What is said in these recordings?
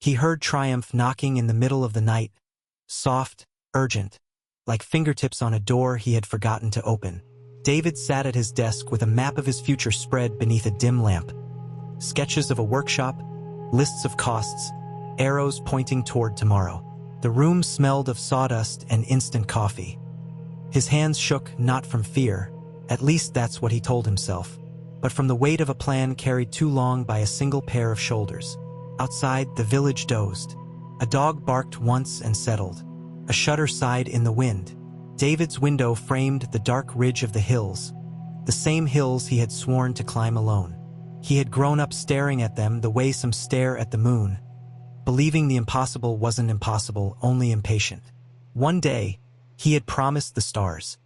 He heard Triumph knocking in the middle of the night, soft, urgent, like fingertips on a door he had forgotten to open. David sat at his desk with a map of his future spread beneath a dim lamp. Sketches of a workshop, lists of costs, arrows pointing toward tomorrow. The room smelled of sawdust and instant coffee. His hands shook not from fear, at least that's what he told himself, but from the weight of a plan carried too long by a single pair of shoulders. Outside, the village dozed. A dog barked once and settled. A shutter sighed in the wind. David's window framed the dark ridge of the hills, the same hills he had sworn to climb alone. He had grown up staring at them the way some stare at the moon, believing the impossible wasn't impossible, only impatient. One day, he had promised the stars,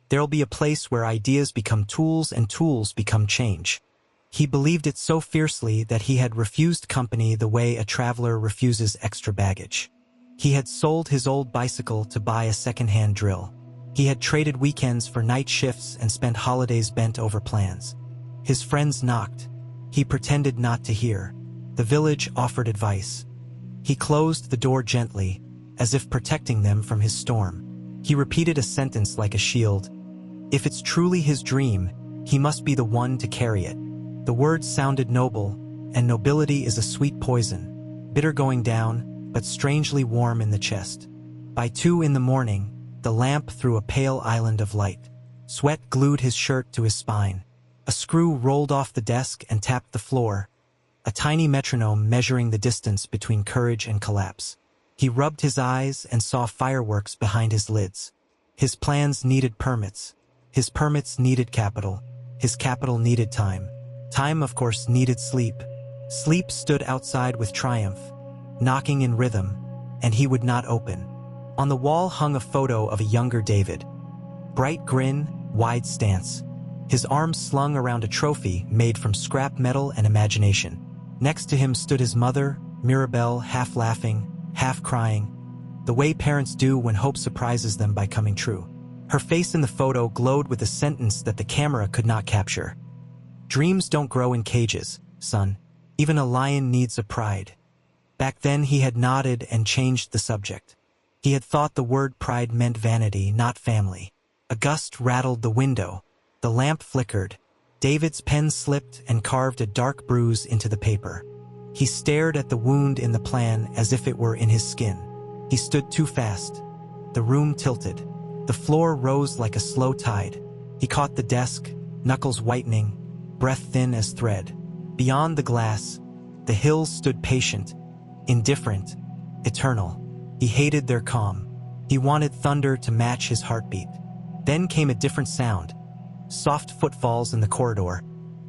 there'll be a place where ideas become tools and tools become change. He believed it so fiercely that he had refused company the way a traveler refuses extra baggage. He had sold his old bicycle to buy a second-hand drill. He had traded weekends for night shifts and spent holidays bent over plans. His friends knocked. He pretended not to hear. The village offered advice. He closed the door gently, as if protecting them from his storm. He repeated a sentence like a shield. If it's truly his dream, he must be the one to carry it. The words sounded noble, and nobility is a sweet poison, bitter going down, but strangely warm in the chest. By 2 in the morning, the lamp threw a pale island of light. Sweat glued his shirt to his spine. A screw rolled off the desk and tapped the floor, a tiny metronome measuring the distance between courage and collapse. He rubbed his eyes and saw fireworks behind his lids. His plans needed permits. His permits needed capital. His capital needed time. Time, of course, needed sleep. Sleep stood outside with Triumph, knocking in rhythm, and he would not open. On the wall hung a photo of a younger David. Bright grin, wide stance. His arms slung around a trophy made from scrap metal and imagination. Next to him stood his mother, Mirabelle, half laughing, half crying, the way parents do when hope surprises them by coming true. Her face in the photo glowed with a sentence that the camera could not capture. Dreams don't grow in cages, son. Even a lion needs a pride. Back then he had nodded and changed the subject. He had thought the word pride meant vanity, not family. A gust rattled the window. The lamp flickered. David's pen slipped and carved a dark bruise into the paper. He stared at the wound in the plan as if it were in his skin. He stood too fast. The room tilted. The floor rose like a slow tide. He caught the desk, knuckles whitening, breath thin as thread. Beyond the glass, the hills stood patient, indifferent, eternal. He hated their calm. He wanted thunder to match his heartbeat. Then came a different sound. Soft footfalls in the corridor.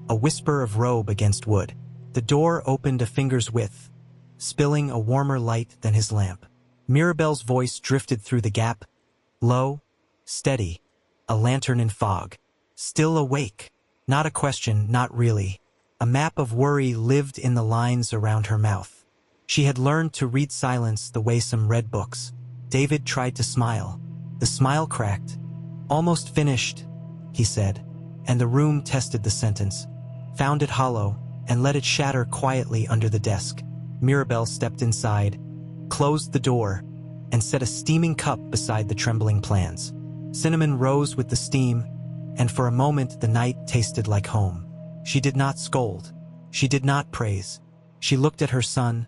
A whisper of robe against wood. The door opened a finger's width, spilling a warmer light than his lamp. Mirabelle's voice drifted through the gap. Low, steady, a lantern in fog. Still awake. Not a question, not really. A map of worry lived in the lines around her mouth. She had learned to read silence the way some read books. David tried to smile. The smile cracked. Almost finished, he said, and the room tested the sentence, found it hollow, and let it shatter quietly under the desk. Mirabelle stepped inside, closed the door, and set a steaming cup beside the trembling plans. Cinnamon rose with the steam, and for a moment the night tasted like home. She did not scold. She did not praise. She looked at her son,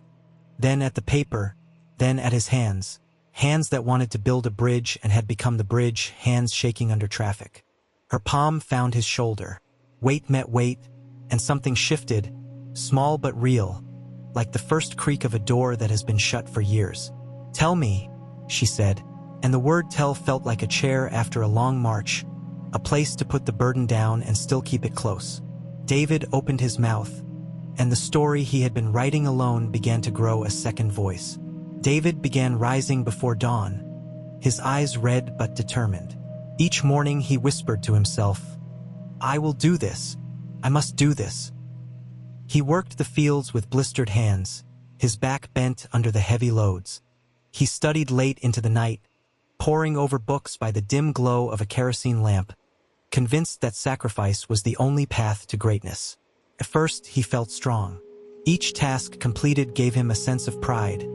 then at the paper, then at his hands. Hands that wanted to build a bridge and had become the bridge, hands shaking under traffic. Her palm found his shoulder. Weight met weight, and something shifted, small but real, like the first creak of a door that has been shut for years. "Tell me," she said, and the word tell felt like a chair after a long march, a place to put the burden down and still keep it close. David opened his mouth, and the story he had been writing alone began to grow a second voice. David began rising before dawn, his eyes red but determined. Each morning he whispered to himself, "I will do this. I must do this." He worked the fields with blistered hands, his back bent under the heavy loads. He studied late into the night, poring over books by the dim glow of a kerosene lamp, convinced that sacrifice was the only path to greatness. At first he felt strong. Each task completed gave him a sense of pride,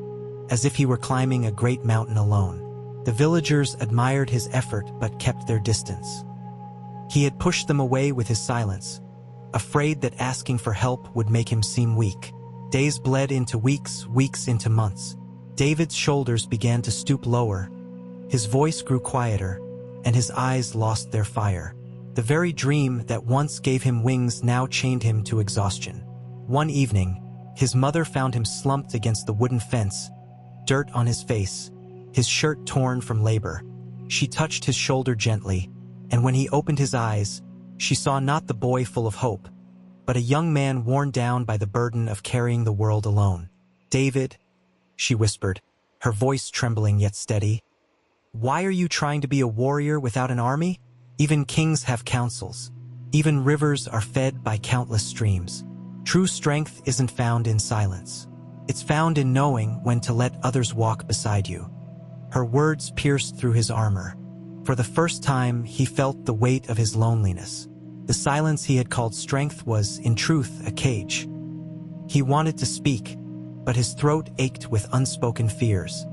as if he were climbing a great mountain alone. The villagers admired his effort but kept their distance. He had pushed them away with his silence, afraid that asking for help would make him seem weak. Days bled into weeks, weeks into months. David's shoulders began to stoop lower, his voice grew quieter, and his eyes lost their fire. The very dream that once gave him wings now chained him to exhaustion. One evening, his mother found him slumped against the wooden fence, dirt on his face, his shirt torn from labor. She touched his shoulder gently, and when he opened his eyes, she saw not the boy full of hope, but a young man worn down by the burden of carrying the world alone. "David," she whispered, her voice trembling yet steady, "why are you trying to be a warrior without an army? Even kings have councils. Even rivers are fed by countless streams. True strength isn't found in silence. It's found in knowing when to let others walk beside you." Her words pierced through his armor. For the first time, he felt the weight of his loneliness. The silence he had called strength was, in truth, a cage. He wanted to speak, but his throat ached with unspoken fears.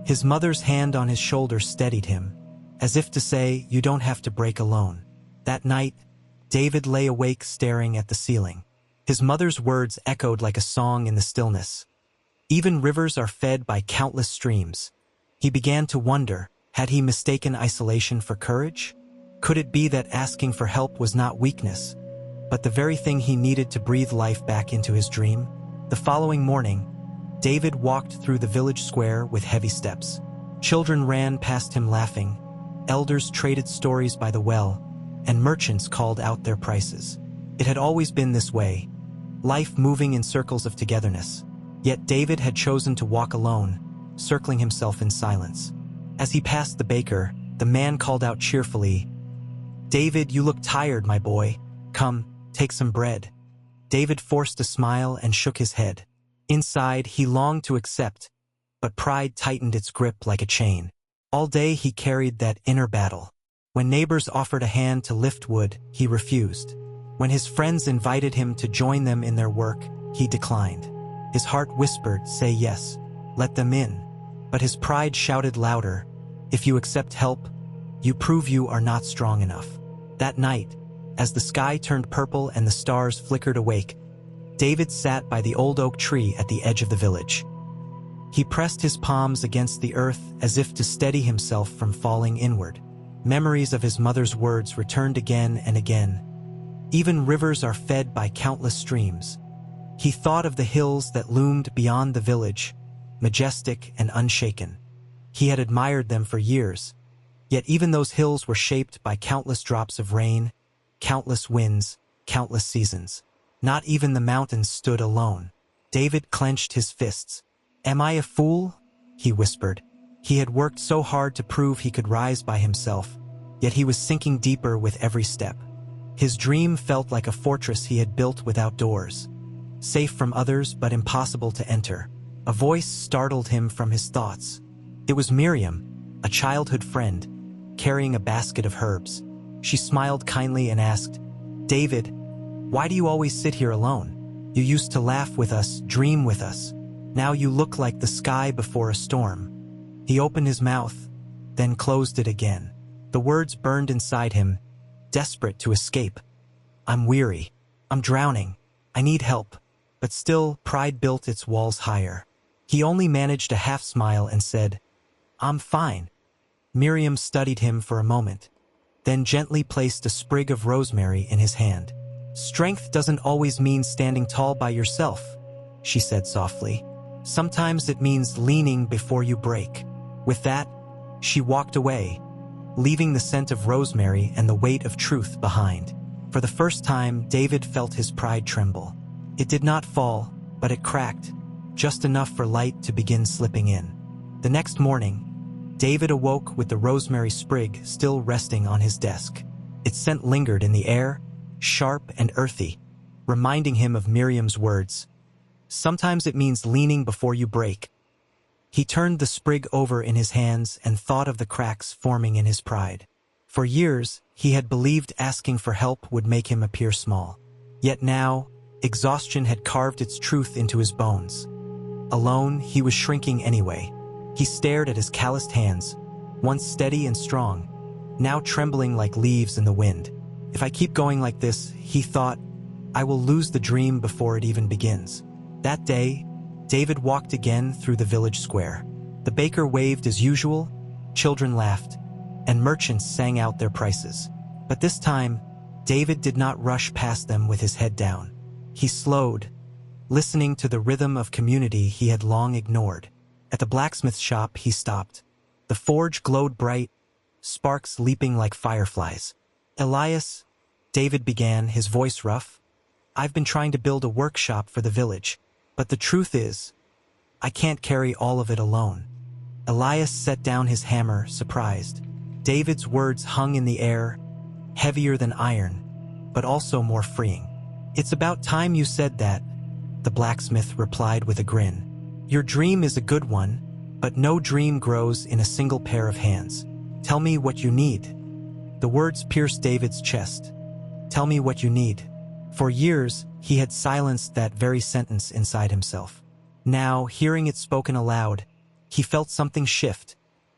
His mother's hand on his shoulder steadied him, as if to say, "You don't have to break alone." That night, David lay awake staring at the ceiling. His mother's words echoed like a song in the stillness. Even rivers are fed by countless streams. He began to wonder, had he mistaken isolation for courage? Could it be that asking for help was not weakness, but the very thing he needed to breathe life back into his dream? The following morning, David walked through the village square with heavy steps. Children ran past him laughing, elders traded stories by the well, and merchants called out their prices. It had always been this way, life moving in circles of togetherness. Yet David had chosen to walk alone, circling himself in silence. As he passed the baker, the man called out cheerfully, "David, you look tired, my boy. Come, take some bread." David forced a smile and shook his head. Inside, he longed to accept, but pride tightened its grip like a chain. All day he carried that inner battle. When neighbors offered a hand to lift wood, he refused. When his friends invited him to join them in their work, he declined. His heart whispered, "Say yes, let them in." But his pride shouted louder, "If you accept help, you prove you are not strong enough." That night, as the sky turned purple and the stars flickered awake, David sat by the old oak tree at the edge of the village. He pressed his palms against the earth as if to steady himself from falling inward. Memories of his mother's words returned again and again. Even rivers are fed by countless streams. He thought of the hills that loomed beyond the village, majestic and unshaken. He had admired them for years, yet even those hills were shaped by countless drops of rain, countless winds, countless seasons. Not even the mountains stood alone. David clenched his fists. "Am I a fool?" he whispered. He had worked so hard to prove he could rise by himself, yet he was sinking deeper with every step. His dream felt like a fortress he had built without doors, safe from others but impossible to enter. A voice startled him from his thoughts. It was Miriam, a childhood friend, carrying a basket of herbs. She smiled kindly and asked, "David, why do you always sit here alone? You used to laugh with us, dream with us. Now you look like the sky before a storm." He opened his mouth, then closed it again. The words burned inside him, desperate to escape. "I'm weary. I'm drowning. I need help." But still, pride built its walls higher. He only managed a half smile and said, "I'm fine." Miriam studied him for a moment, then gently placed a sprig of rosemary in his hand. "Strength doesn't always mean standing tall by yourself," she said softly. "Sometimes it means leaning before you break." With that, she walked away, leaving the scent of rosemary and the weight of truth behind. For the first time, David felt his pride tremble. It did not fall, but it cracked, just enough for light to begin slipping in. The next morning, David awoke with the rosemary sprig still resting on his desk. Its scent lingered in the air, sharp and earthy, reminding him of Miriam's words. "Sometimes it means leaning before you break." He turned the sprig over in his hands and thought of the cracks forming in his pride. For years, he had believed asking for help would make him appear small. Yet now, Exhaustion had carved its truth into his bones. Alone, he was shrinking anyway. He stared at his calloused hands, once steady and strong, now trembling like leaves in the wind. If I keep going like this, he thought, I will lose the dream before it even begins. That day, David walked again through the village square. The baker waved as usual, children laughed, and merchants sang out their prices. But this time, David did not rush past them with his head down. He slowed, listening to the rhythm of community he had long ignored. At the blacksmith shop, he stopped. The forge glowed bright, sparks leaping like fireflies. Elias, David began, his voice rough, I've been trying to build a workshop for the village, but the truth is, I can't carry all of it alone. Elias set down his hammer, surprised. David's words hung in the air, heavier than iron, but also more freeing. It's about time you said that, the blacksmith replied with a grin. Your dream is a good one, but no dream grows in a single pair of hands. Tell me what you need. The words pierced David's chest. Tell me what you need. For years, he had silenced that very sentence inside himself. Now, hearing it spoken aloud, he felt something shift,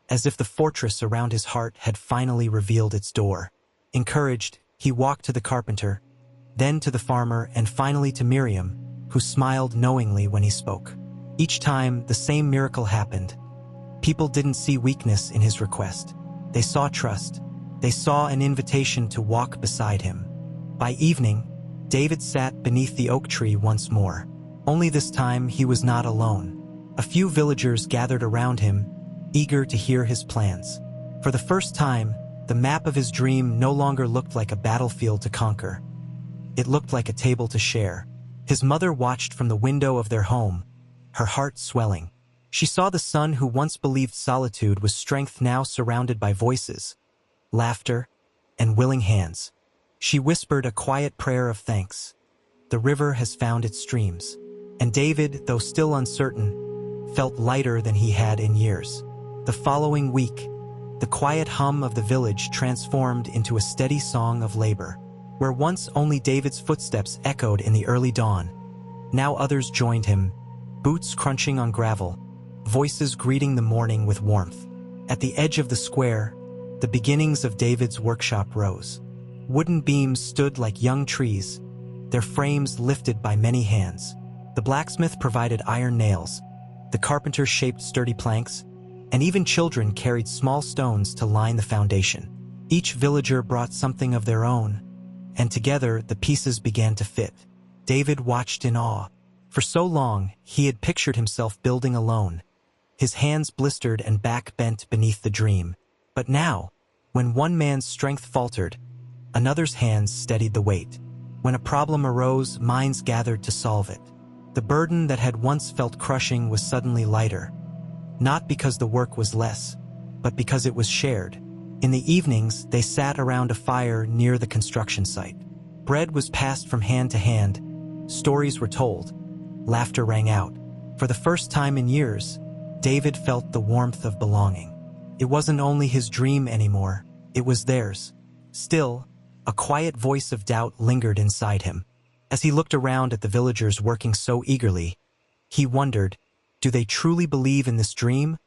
as if the fortress around his heart had finally revealed its door. Encouraged, he walked to the carpenter, then to the farmer, and finally to Miriam, who smiled knowingly when he spoke. Each time, the same miracle happened. People didn't see weakness in his request. They saw trust. They saw an invitation to walk beside him. By evening, David sat beneath the oak tree once more. Only this time, he was not alone. A few villagers gathered around him, eager to hear his plans. For the first time, the map of his dream no longer looked like a battlefield to conquer. It looked like a table to share. His mother watched from the window of their home, her heart swelling. She saw the son who once believed solitude was strength now surrounded by voices, laughter, and willing hands. She whispered a quiet prayer of thanks. The river has found its streams. And David, though still uncertain, felt lighter than he had in years. The following week, the quiet hum of the village transformed into a steady song of labor. Where once only David's footsteps echoed in the early dawn, now others joined him, boots crunching on gravel, voices greeting the morning with warmth. At the edge of the square, the beginnings of David's workshop rose. Wooden beams stood like young trees, their frames lifted by many hands. The blacksmith provided iron nails, the carpenter shaped sturdy planks, and even children carried small stones to line the foundation. Each villager brought something of their own, and together the pieces began to fit. David watched in awe. For so long, he had pictured himself building alone, his hands blistered and back bent beneath the dream. But now, when one man's strength faltered, another's hands steadied the weight. When a problem arose, minds gathered to solve it. The burden that had once felt crushing was suddenly lighter, not because the work was less, but because it was shared. In the evenings, they sat around a fire near the construction site. Bread was passed from hand to hand, stories were told, laughter rang out. For the first time in years, David felt the warmth of belonging. It wasn't only his dream anymore, it was theirs. Still, a quiet voice of doubt lingered inside him. As he looked around at the villagers working so eagerly, he wondered, do they truly believe in this dream,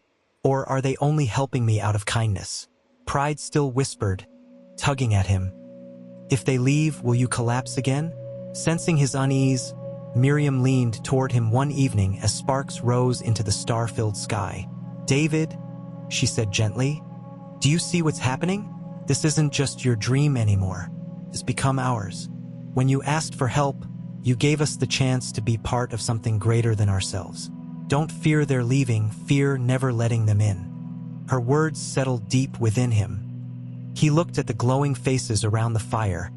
or are they only helping me out of kindness? Pride still whispered, tugging at him. If they leave, will you collapse again? Sensing his unease, Miriam leaned toward him one evening as sparks rose into the star-filled sky. David, she said gently, do you see what's happening? This isn't just your dream anymore. It's become ours. When you asked for help, you gave us the chance to be part of something greater than ourselves. Don't fear their leaving, fear never letting them in. Her words settled deep within him. He looked at the glowing faces around the fire,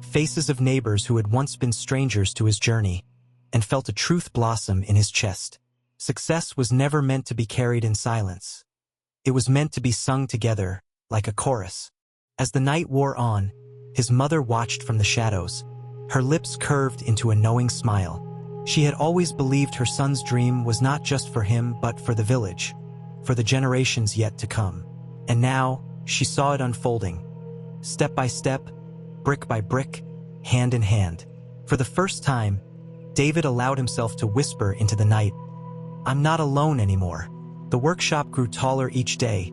faces of neighbors who had once been strangers to his journey, and felt a truth blossom in his chest. Success was never meant to be carried in silence. It was meant to be sung together, like a chorus. As the night wore on, his mother watched from the shadows, her lips curved into a knowing smile. She had always believed her son's dream was not just for him but for the village, for the generations yet to come. And now, she saw it unfolding, step by step, brick by brick, hand in hand. For the first time, David allowed himself to whisper into the night, "I'm not alone anymore." The workshop grew taller each day,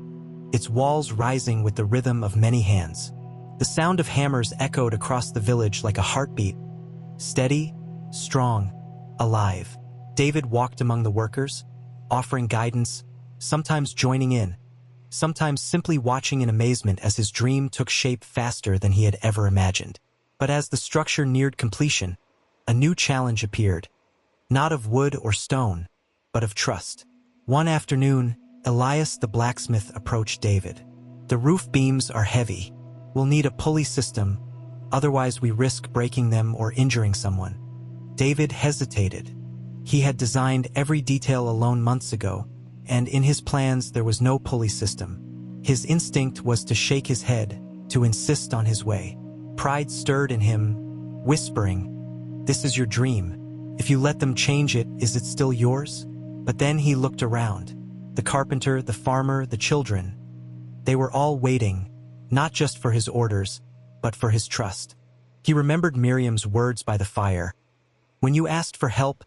its walls rising with the rhythm of many hands. The sound of hammers echoed across the village like a heartbeat, steady, strong, alive. David walked among the workers, offering guidance, sometimes joining in, sometimes simply watching in amazement as his dream took shape faster than he had ever imagined. But as the structure neared completion, a new challenge appeared, not of wood or stone, but of trust. One afternoon, Elias the blacksmith approached David. "The roof beams are heavy. We'll need a pulley system, otherwise we risk breaking them or injuring someone." David hesitated. He had designed every detail alone months ago, and in his plans there was no pulley system. His instinct was to shake his head, to insist on his way. Pride stirred in him, whispering, "This is your dream. If you let them change it, is it still yours?" But then he looked around. The carpenter, the farmer, the children. They were all waiting, not just for his orders, but for his trust. He remembered Miriam's words by the fire. "When you asked for help,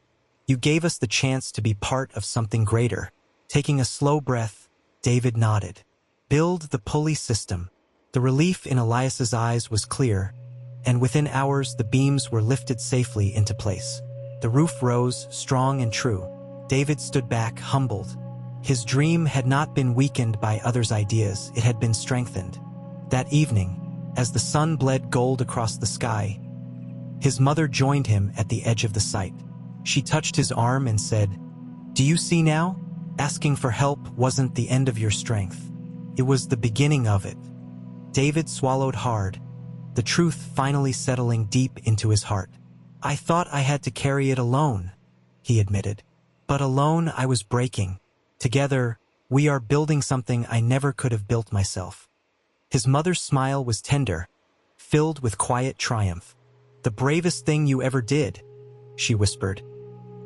you gave us the chance to be part of something greater." Taking a slow breath, David nodded. "Build the pulley system." The relief in Elias's eyes was clear, and within hours the beams were lifted safely into place. The roof rose, strong and true. David stood back, humbled. His dream had not been weakened by others' ideas, it had been strengthened. That evening, as the sun bled gold across the sky, his mother joined him at the edge of the site. She touched his arm and said, "Do you see now? Asking for help wasn't the end of your strength. It was the beginning of it." David swallowed hard, the truth finally settling deep into his heart. "I thought I had to carry it alone," he admitted. "But alone I was breaking. Together, we are building something I never could have built myself." His mother's smile was tender, filled with quiet triumph. "The bravest thing you ever did," she whispered,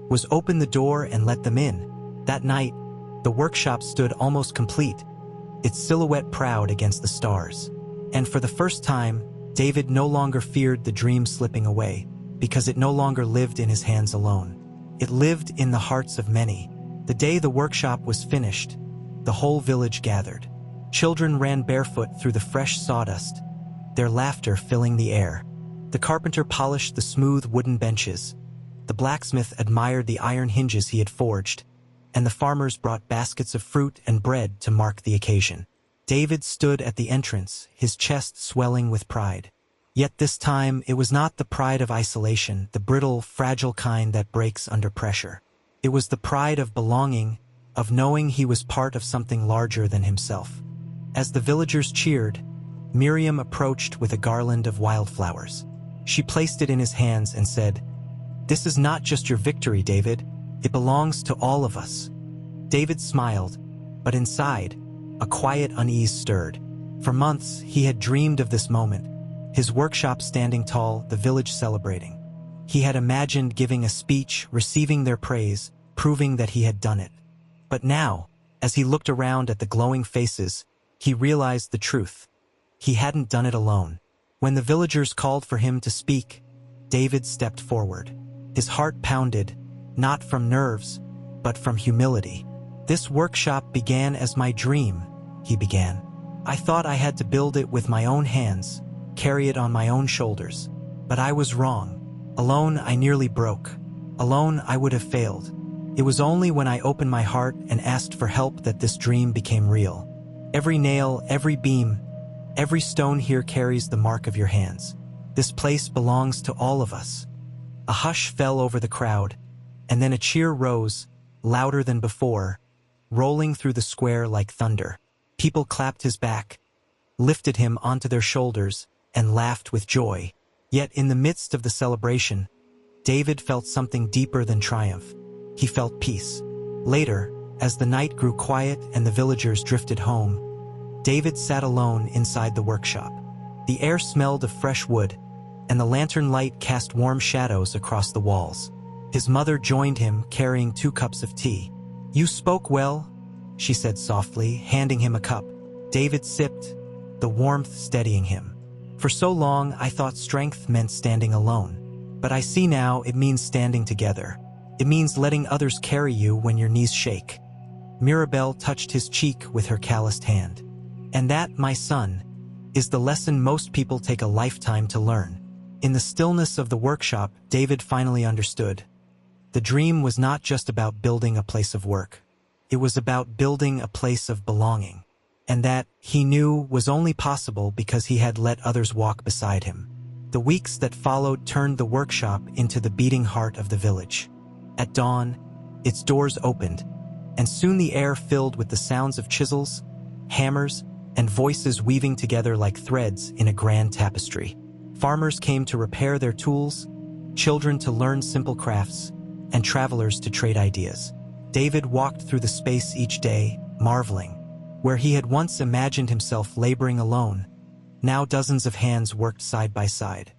"was open the door and let them in." That night, the workshop stood almost complete, its silhouette proud against the stars. And for the first time, David no longer feared the dream slipping away, because it no longer lived in his hands alone. It lived in the hearts of many. The day the workshop was finished, the whole village gathered. Children ran barefoot through the fresh sawdust, their laughter filling the air. The carpenter polished the smooth wooden benches. The blacksmith admired the iron hinges he had forged, and the farmers brought baskets of fruit and bread to mark the occasion. David stood at the entrance, his chest swelling with pride. Yet this time it was not the pride of isolation, the brittle, fragile kind that breaks under pressure. It was the pride of belonging, of knowing he was part of something larger than himself. As the villagers cheered, Miriam approached with a garland of wildflowers. She placed it in his hands and said, "This is not just your victory, David. It belongs to all of us." David smiled, but inside, a quiet unease stirred. For months, he had dreamed of this moment, his workshop standing tall, the village celebrating. He had imagined giving a speech, receiving their praise, proving that he had done it. But now, as he looked around at the glowing faces, he realized the truth. He hadn't done it alone. When the villagers called for him to speak, David stepped forward. His heart pounded, not from nerves, but from humility. "This workshop began as my dream," he began. "I thought I had to build it with my own hands, carry it on my own shoulders. But I was wrong. Alone, I nearly broke. Alone, I would have failed. It was only when I opened my heart and asked for help that this dream became real. Every nail, every beam, every stone here carries the mark of your hands. This place belongs to all of us." A hush fell over the crowd, and then a cheer rose, louder than before, rolling through the square like thunder. People clapped his back, lifted him onto their shoulders, and laughed with joy. Yet in the midst of the celebration, David felt something deeper than triumph. He felt peace. Later, as the night grew quiet and the villagers drifted home, David sat alone inside the workshop. The air smelled of fresh wood, and the lantern light cast warm shadows across the walls. His mother joined him, carrying 2 cups of tea. "You spoke well," she said softly, handing him a cup. David sipped, the warmth steadying him. "For so long I thought strength meant standing alone. But I see now it means standing together. It means letting others carry you when your knees shake. Mirabel touched his cheek with her calloused hand. And that, my son, is the lesson most people take a lifetime to learn. In the stillness of the workshop, David finally understood. The dream was not just about building a place of work. It was about building a place of belonging. And that, he knew, was only possible because he had let others walk beside him. The weeks that followed turned the workshop into the beating heart of the village. At dawn, its doors opened, and soon the air filled with the sounds of chisels, hammers, and voices weaving together like threads in a grand tapestry. Farmers came to repair their tools, children to learn simple crafts, and travelers to trade ideas. David walked through the space each day, marveling. Where he had once imagined himself laboring alone, now dozens of hands worked side by side.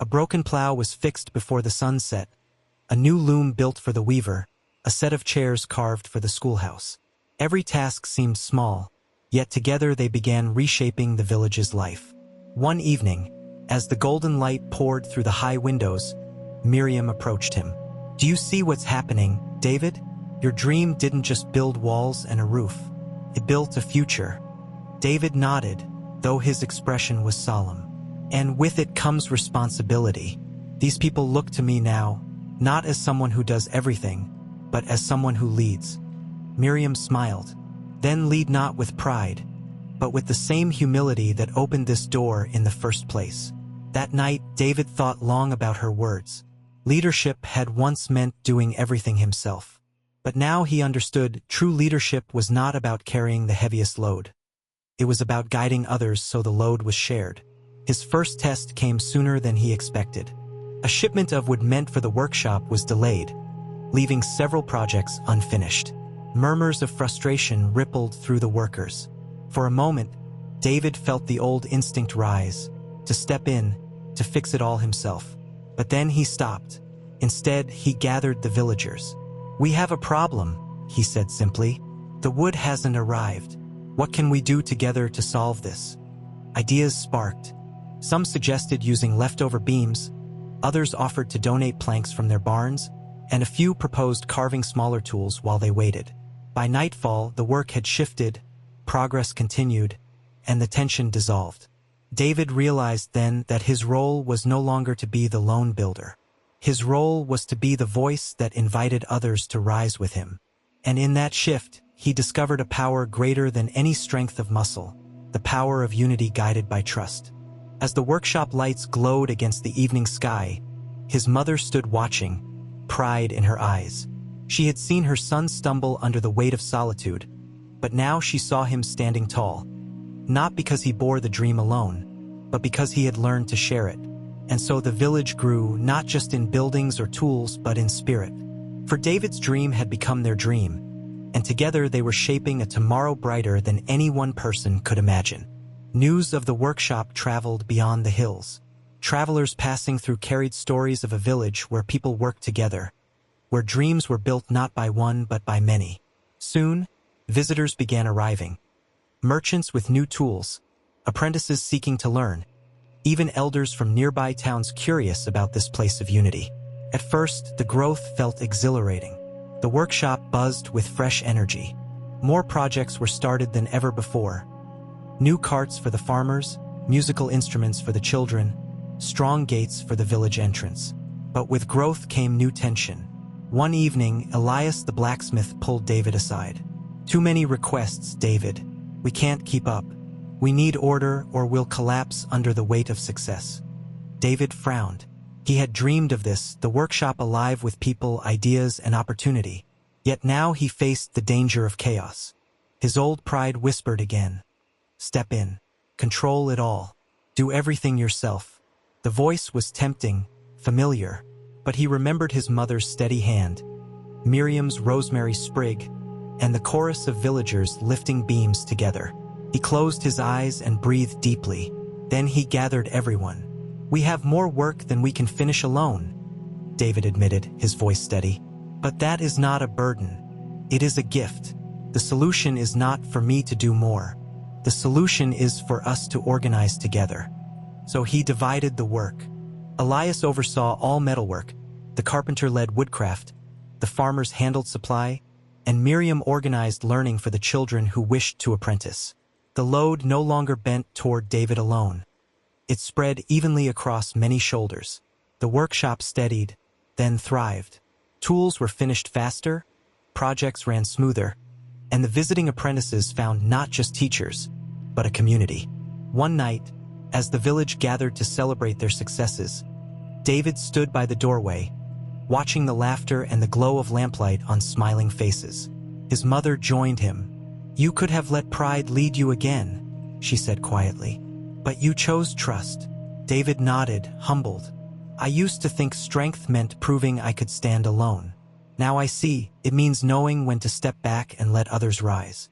A broken plow was fixed before the sun set, a new loom built for the weaver, a set of chairs carved for the schoolhouse. Every task seemed small, yet together they began reshaping the village's life. One evening, as the golden light poured through the high windows, Miriam approached him. "Do you see what's happening, David? Your dream didn't just build walls and a roof. It built a future." David nodded, though his expression was solemn. "And with it comes responsibility. These people look to me now, not as someone who does everything, but as someone who leads." Miriam smiled. "Then lead not with pride, but with the same humility that opened this door in the first place." That night, David thought long about her words. Leadership had once meant doing everything himself. But now he understood true leadership was not about carrying the heaviest load. It was about guiding others so the load was shared. His first test came sooner than he expected. A shipment of wood meant for the workshop was delayed, leaving several projects unfinished. Murmurs of frustration rippled through the workers. For a moment, David felt the old instinct rise, to step in, to fix it all himself. But then he stopped. Instead, he gathered the villagers. "We have a problem," he said simply. "The wood hasn't arrived. What can we do together to solve this?" Ideas sparked. Some suggested using leftover beams, others offered to donate planks from their barns, and a few proposed carving smaller tools while they waited. By nightfall, the work had shifted, progress continued, and the tension dissolved. David realized then that his role was no longer to be the lone builder. His role was to be the voice that invited others to rise with him. And in that shift, he discovered a power greater than any strength of muscle, the power of unity guided by trust. As the workshop lights glowed against the evening sky, his mother stood watching, pride in her eyes. She had seen her son stumble under the weight of solitude, but now she saw him standing tall, not because he bore the dream alone, but because he had learned to share it. And so the village grew, not just in buildings or tools, but in spirit. For David's dream had become their dream, and together they were shaping a tomorrow brighter than any one person could imagine. News of the workshop traveled beyond the hills. Travelers passing through carried stories of a village where people worked together, where dreams were built not by one but by many. Soon, visitors began arriving. Merchants with new tools, apprentices seeking to learn, even elders from nearby towns curious about this place of unity. At first, the growth felt exhilarating. The workshop buzzed with fresh energy. More projects were started than ever before. New carts for the farmers, musical instruments for the children, strong gates for the village entrance. But with growth came new tension. One evening, Elias the blacksmith pulled David aside. "Too many requests, David. We can't keep up. We need order or we'll collapse under the weight of success." David frowned. He had dreamed of this, the workshop alive with people, ideas, and opportunity. Yet now he faced the danger of chaos. His old pride whispered again. "Step in. Control it all. Do everything yourself." The voice was tempting, familiar, but he remembered his mother's steady hand, Miriam's rosemary sprig, and the chorus of villagers lifting beams together. He closed his eyes and breathed deeply. Then he gathered everyone. "We have more work than we can finish alone," David admitted, his voice steady. "But that is not a burden. It is a gift. The solution is not for me to do more. The solution is for us to organize together." So he divided the work. Elias oversaw all metalwork, the carpenter led woodcraft, the farmers handled supply, and Miriam organized learning for the children who wished to apprentice. The load no longer bent toward David alone. It spread evenly across many shoulders. The workshop steadied, then thrived. Tools were finished faster, projects ran smoother, and the visiting apprentices found not just teachers, but a community. One night, as the village gathered to celebrate their successes, David stood by the doorway, watching the laughter and the glow of lamplight on smiling faces. His mother joined him. "You could have let pride lead you again," she said quietly. "But you chose trust." David nodded, humbled. "I used to think strength meant proving I could stand alone. Now I see, it means knowing when to step back and let others rise."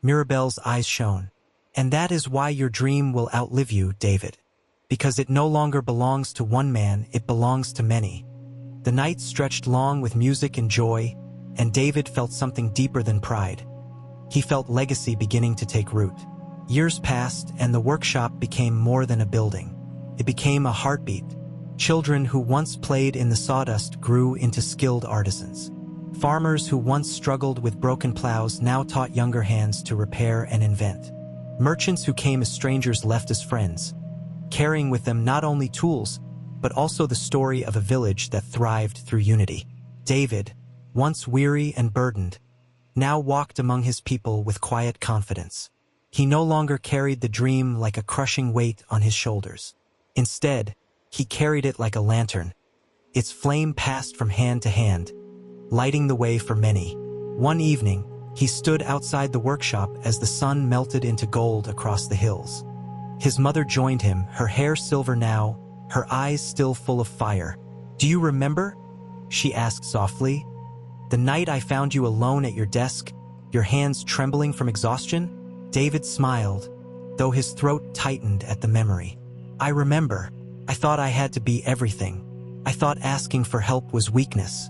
Mirabelle's eyes shone. "And that is why your dream will outlive you, David. Because it no longer belongs to one man, it belongs to many." The night stretched long with music and joy, and David felt something deeper than pride. He felt legacy beginning to take root. Years passed, and the workshop became more than a building. It became a heartbeat. Children who once played in the sawdust grew into skilled artisans. Farmers who once struggled with broken plows now taught younger hands to repair and invent. Merchants who came as strangers left as friends, carrying with them not only tools, but also the story of a village that thrived through unity. David, once weary and burdened, now walked among his people with quiet confidence. He no longer carried the dream like a crushing weight on his shoulders. Instead, he carried it like a lantern. Its flame passed from hand to hand, lighting the way for many. One evening, he stood outside the workshop as the sun melted into gold across the hills. His mother joined him, her hair silver now, her eyes still full of fire. "Do you remember?" she asked softly. "The night I found you alone at your desk, your hands trembling from exhaustion?" David smiled, though his throat tightened at the memory. "I remember. I thought I had to be everything. I thought asking for help was weakness."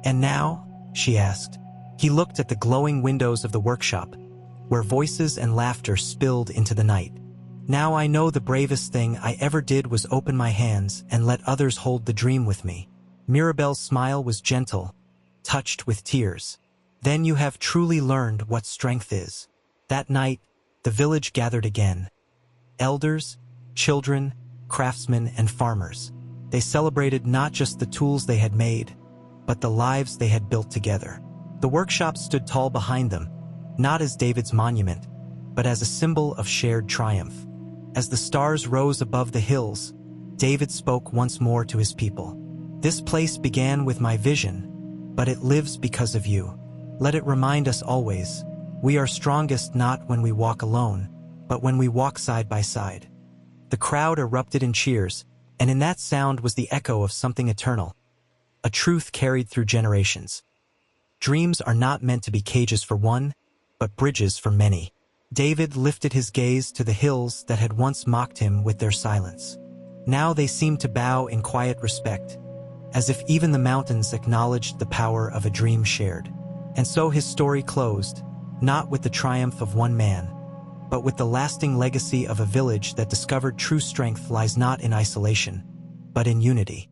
"And now?" she asked. He looked at the glowing windows of the workshop, where voices and laughter spilled into the night. "Now I know the bravest thing I ever did was open my hands and let others hold the dream with me." Mirabelle's smile was gentle, touched with tears. "Then you have truly learned what strength is." That night, the village gathered again. Elders, children, craftsmen, and farmers. They celebrated not just the tools they had made, but the lives they had built together. The workshop stood tall behind them, not as David's monument, but as a symbol of shared triumph. As the stars rose above the hills, David spoke once more to his people. "This place began with my vision, but it lives because of you. Let it remind us always, we are strongest not when we walk alone, but when we walk side by side." The crowd erupted in cheers, and in that sound was the echo of something eternal, a truth carried through generations. Dreams are not meant to be cages for one, but bridges for many. David lifted his gaze to the hills that had once mocked him with their silence. Now they seemed to bow in quiet respect, as if even the mountains acknowledged the power of a dream shared. And so his story closed, not with the triumph of one man, but with the lasting legacy of a village that discovered true strength lies not in isolation, but in unity.